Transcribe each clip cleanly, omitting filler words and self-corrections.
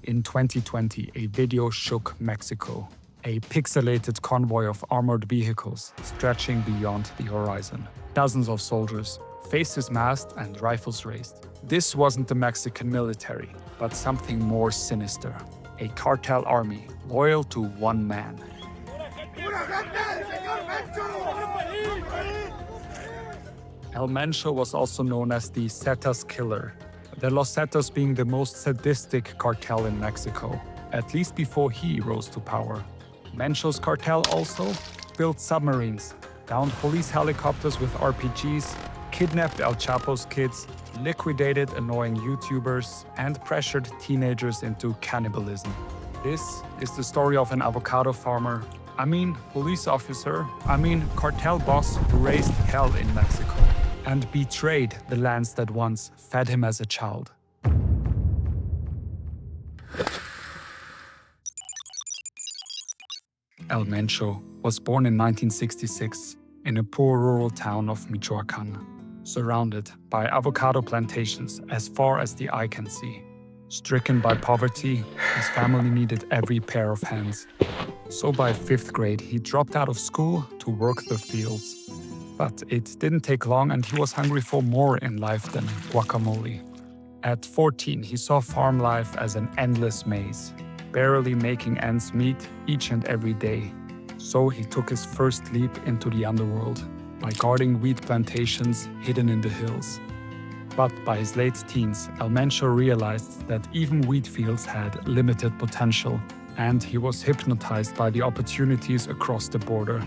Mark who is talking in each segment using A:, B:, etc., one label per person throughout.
A: In 2020, a video shook Mexico. A pixelated convoy of armored vehicles stretching beyond the horizon. Dozens of soldiers, faces masked and rifles raised. This wasn't the Mexican military, but something more sinister. A cartel army loyal to one man. El Mencho was also known as the Zetas killer, the Los Zetas being the most sadistic cartel in Mexico, at least before he rose to power. Mencho's cartel also built submarines, downed police helicopters with RPGs, kidnapped El Chapo's kids, liquidated annoying YouTubers, and pressured teenagers into cannibalism. This is the story of an avocado farmer, police officer, cartel boss who raised hell in Mexico and betrayed the lands that once fed him as a child. El Mencho was born in 1966 in a poor rural town of Michoacán, surrounded by avocado plantations as far as the eye can see. Stricken by poverty, his family needed every pair of hands. So by 5th grade, he dropped out of school to work the fields. But it didn't take long and he was hungry for more in life than guacamole. At 14, he saw farm life as an endless maze, barely making ends meet each and every day. So he took his first leap into the underworld by guarding wheat plantations hidden in the hills. But by his late teens, El Mencho realized that even wheat fields had limited potential, and he was hypnotized by the opportunities across the border.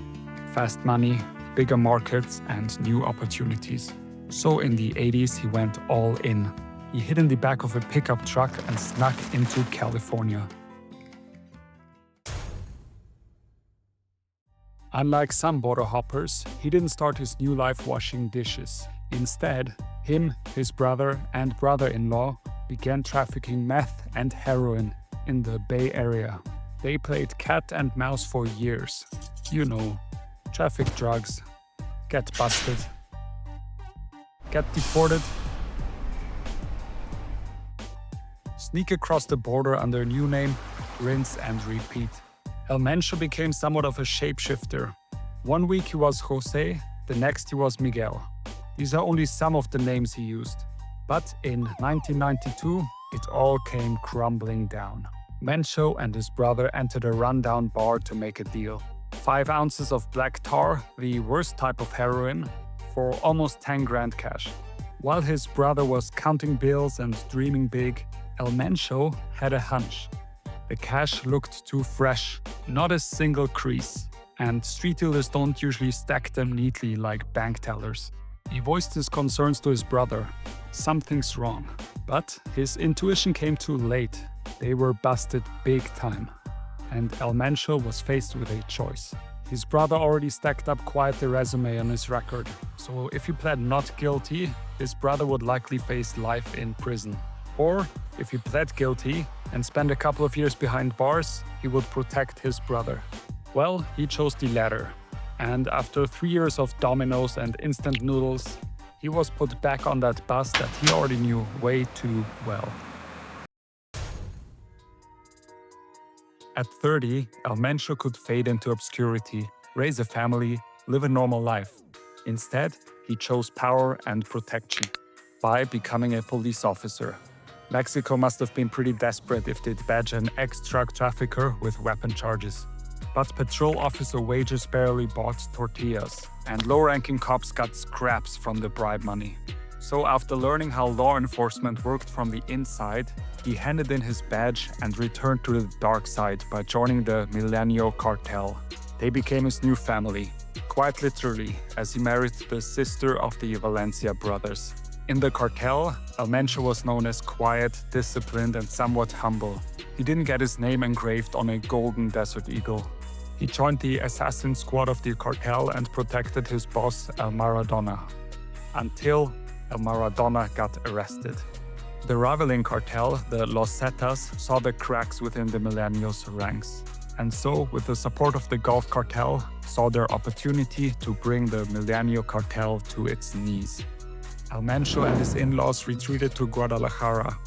A: Fast money, bigger markets, and new opportunities. So in the 80s, he went all in. He hid in the back of a pickup truck and snuck into California. Unlike some border hoppers, he didn't start his new life washing dishes. Instead, him, his brother, and brother-in-law began trafficking meth and heroin in the Bay Area. They played cat and mouse for years. You know, traffic drugs, get busted, get deported, sneak across the border under a new name, rinse and repeat. El Mencho became somewhat of a shapeshifter. One week he was Jose, the next he was Miguel. These are only some of the names he used. But in 1992, it all came crumbling down. Mencho and his brother entered a rundown bar to make a deal. 5 ounces of black tar, the worst type of heroin, for almost 10 grand cash. While his brother was counting bills and dreaming big, El Mencho had a hunch. The cash looked too fresh, not a single crease, and street dealers don't usually stack them neatly like bank tellers. He voiced his concerns to his brother. Something's wrong. But his intuition came too late. They were busted big time. And El Mencho was faced with a choice. His brother already stacked up quite a resume on his record, so if he pled not guilty, his brother would likely face life in prison. Or, if he pled guilty and spent a couple of years behind bars, he would protect his brother. Well, he chose the latter. And after 3 years of dominoes and instant noodles, he was put back on that bus that he already knew way too well. At 30, El Mencho could fade into obscurity, raise a family, live a normal life. Instead, he chose power and protection by becoming a police officer. Mexico must have been pretty desperate if they'd badge an ex-drug trafficker with weapon charges. But patrol officer wages barely bought tortillas, and low-ranking cops got scraps from the bribe money. So after learning how law enforcement worked from the inside, he handed in his badge and returned to the dark side by joining the Milenio Cartel. They became his new family, quite literally, as he married the sister of the Valencia brothers. In the cartel, El Mencho was known as quiet, disciplined, and somewhat humble. He didn't get his name engraved on a golden desert eagle. He joined the assassin squad of the cartel and protected his boss, El Maradona, until El Maradona got arrested. The rivaling cartel, the Los Zetas, saw the cracks within the Milenio's ranks, and so, with the support of the Gulf Cartel, saw their opportunity to bring the Milenio Cartel to its knees. El Mencho and his in-laws retreated to Guadalajara.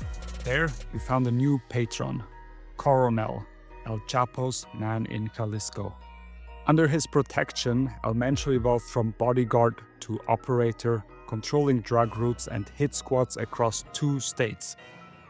A: There, he found a new patron, Coronel, El Chapo's man in Jalisco. Under his protection, El Mencho evolved from bodyguard to operator, controlling drug routes and hit squads across 2 states.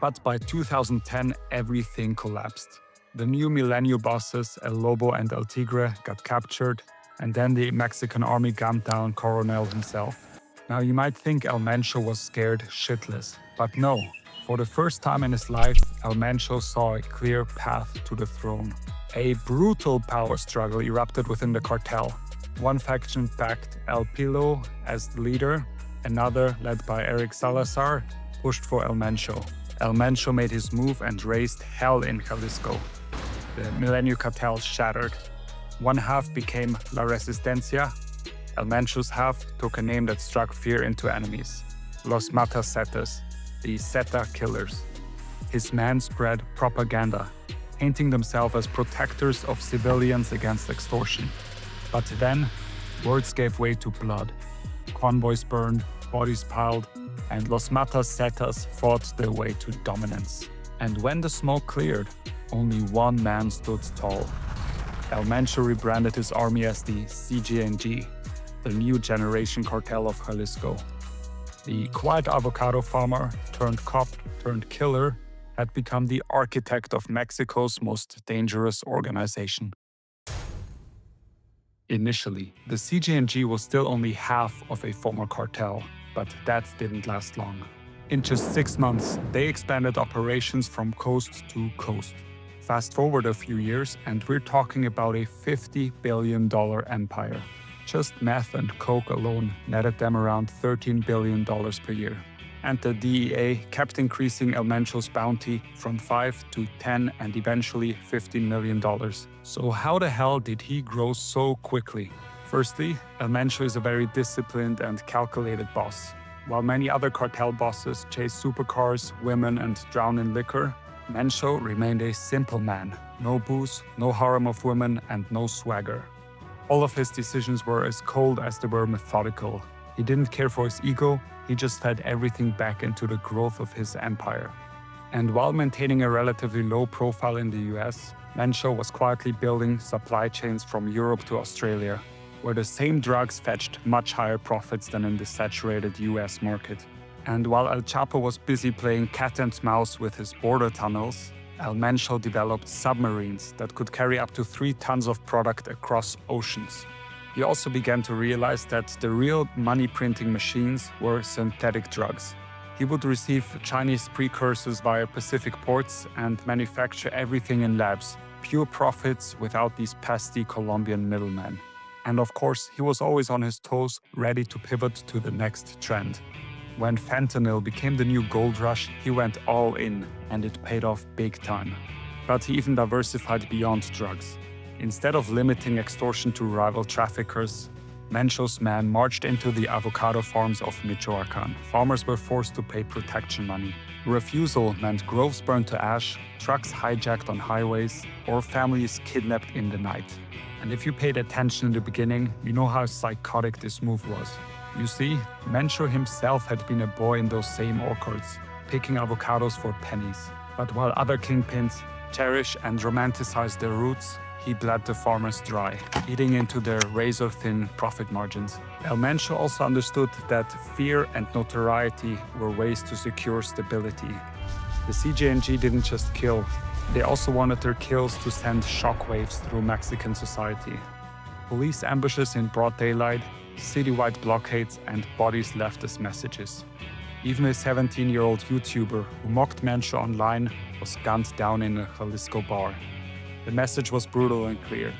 A: But by 2010, everything collapsed. The new Milenio bosses, El Lobo and El Tigre, got captured, and then the Mexican army gunned down Coronel himself. Now you might think El Mencho was scared shitless, but no. For the first time in his life, El Mencho saw a clear path to the throne. A brutal power struggle erupted within the cartel. One faction backed El Pilo as the leader, another, led by Eric Salazar, pushed for El Mencho. El Mencho made his move and raised hell in Jalisco. The Milenio cartel shattered. One half became La Resistencia. El Mencho's half took a name that struck fear into enemies: Los Matacetas, the Zeta killers. His men spread propaganda, painting themselves as protectors of civilians against extortion. But then, words gave way to blood. Convoys burned, bodies piled, and Los Matacetas fought their way to dominance. And when the smoke cleared, only one man stood tall. El Mencho rebranded his army as the CJNG, the new generation cartel of Jalisco. The quiet avocado farmer turned cop turned killer had become the architect of Mexico's most dangerous organization. Initially, the CJNG was still only half of a former cartel, but that didn't last long. In just 6 months, they expanded operations from coast to coast. Fast forward a few years, and we're talking about a $50 billion empire. Just meth and coke alone netted them around $13 billion per year. And the DEA kept increasing El Mencho's bounty from 5 to 10 and eventually $15 million. So how the hell did he grow so quickly? Firstly, El Mencho is a very disciplined and calculated boss. While many other cartel bosses chase supercars, women, and drown in liquor, Mencho remained a simple man. No booze, no harem of women, and no swagger. All of his decisions were as cold as they were methodical. He didn't care for his ego, he just fed everything back into the growth of his empire. And while maintaining a relatively low profile in the US, Mencho was quietly building supply chains from Europe to Australia, where the same drugs fetched much higher profits than in the saturated US market. And while El Chapo was busy playing cat and mouse with his border tunnels, El Mencho developed submarines that could carry up to 3 tons of product across oceans. He also began to realize that the real money-printing machines were synthetic drugs. He would receive Chinese precursors via Pacific ports and manufacture everything in labs, pure profits without these pesky Colombian middlemen. And of course, he was always on his toes, ready to pivot to the next trend. When fentanyl became the new gold rush, he went all in, and it paid off big time. But he even diversified beyond drugs. Instead of limiting extortion to rival traffickers, Mencho's men marched into the avocado farms of Michoacán. Farmers were forced to pay protection money. Refusal meant groves burned to ash, trucks hijacked on highways, or families kidnapped in the night. And if you paid attention in the beginning, you know how psychotic this move was. You see, Mencho himself had been a boy in those same orchards, picking avocados for pennies. But while other kingpins cherish and romanticize their roots, he bled the farmers dry, eating into their razor-thin profit margins. El Mencho also understood that fear and notoriety were ways to secure stability. The CJNG didn't just kill, they also wanted their kills to send shockwaves through Mexican society. Police ambushes in broad daylight, citywide blockades, and bodies left as messages. Even a 17-year-old YouTuber who mocked Mencho online was gunned down in a Jalisco bar. The message was brutal and clear: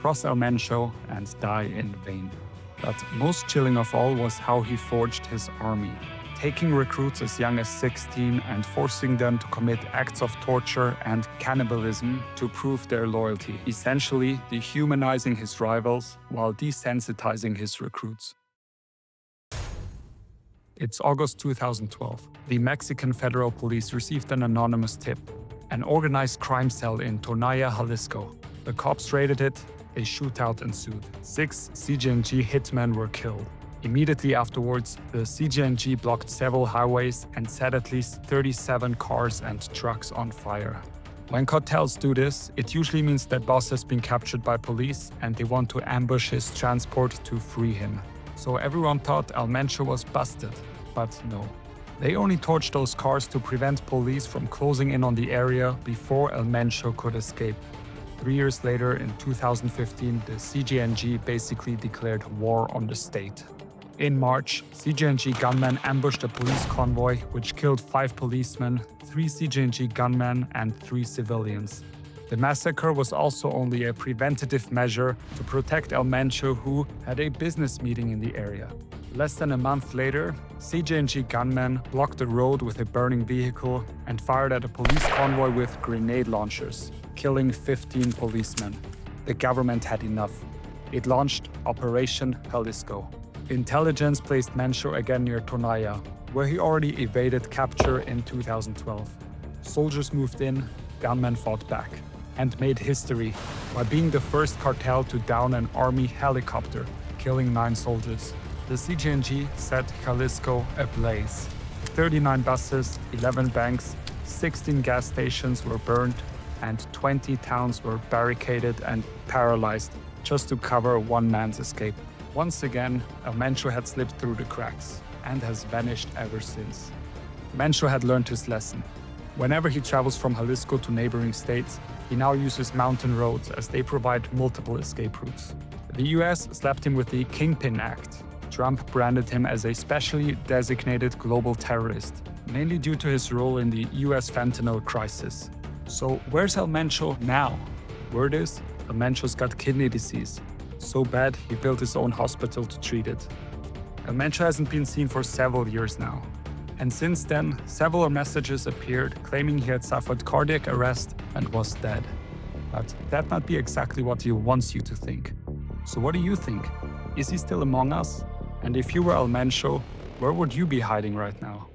A: cross El Mencho and die in vain. But most chilling of all was how he forged his army, taking recruits as young as 16 and forcing them to commit acts of torture and cannibalism to prove their loyalty, essentially dehumanizing his rivals while desensitizing his recruits. It's August 2012. The Mexican Federal Police received an anonymous tip: an organized crime cell in Tonaya, Jalisco. The cops raided it, a shootout ensued. 6 CJNG hitmen were killed. Immediately afterwards, the CJNG blocked several highways and set at least 37 cars and trucks on fire. When cartels do this, it usually means their boss has been captured by police and they want to ambush his transport to free him. So everyone thought El Mencho was busted, but no. They only torched those cars to prevent police from closing in on the area before El Mencho could escape. 3 years later, in 2015, the CJNG basically declared war on the state. In March, CJNG gunmen ambushed a police convoy which killed 5 policemen, 3 CJNG gunmen, and 3 civilians. The massacre was also only a preventative measure to protect El Mencho, who had a business meeting in the area. Less than a month later, CJNG gunmen blocked the road with a burning vehicle and fired at a police convoy with grenade launchers, killing 15 policemen. The government had enough. It launched Operation Jalisco. Intelligence placed Mencho again near Tonaya, where he already evaded capture in 2012. Soldiers moved in, gunmen fought back, and made history by being the first cartel to down an army helicopter, killing 9 soldiers. The CJNG set Jalisco ablaze. 39 buses, 11 banks, 16 gas stations were burned, and 20 towns were barricaded and paralyzed just to cover one man's escape. Once again, El Mencho had slipped through the cracks and has vanished ever since. Mencho had learned his lesson. Whenever he travels from Jalisco to neighboring states, he now uses mountain roads as they provide multiple escape routes. The US slapped him with the Kingpin Act. Trump branded him as a specially designated global terrorist, mainly due to his role in the US fentanyl crisis. So where's El Mencho now? Word is, El Mencho's got kidney disease. So bad, he built his own hospital to treat it. El Mencho hasn't been seen for several years now. And since then, several messages appeared claiming he had suffered cardiac arrest and was dead. But that might be exactly what he wants you to think. So what do you think? Is he still among us? And if you were El Mencho, where would you be hiding right now?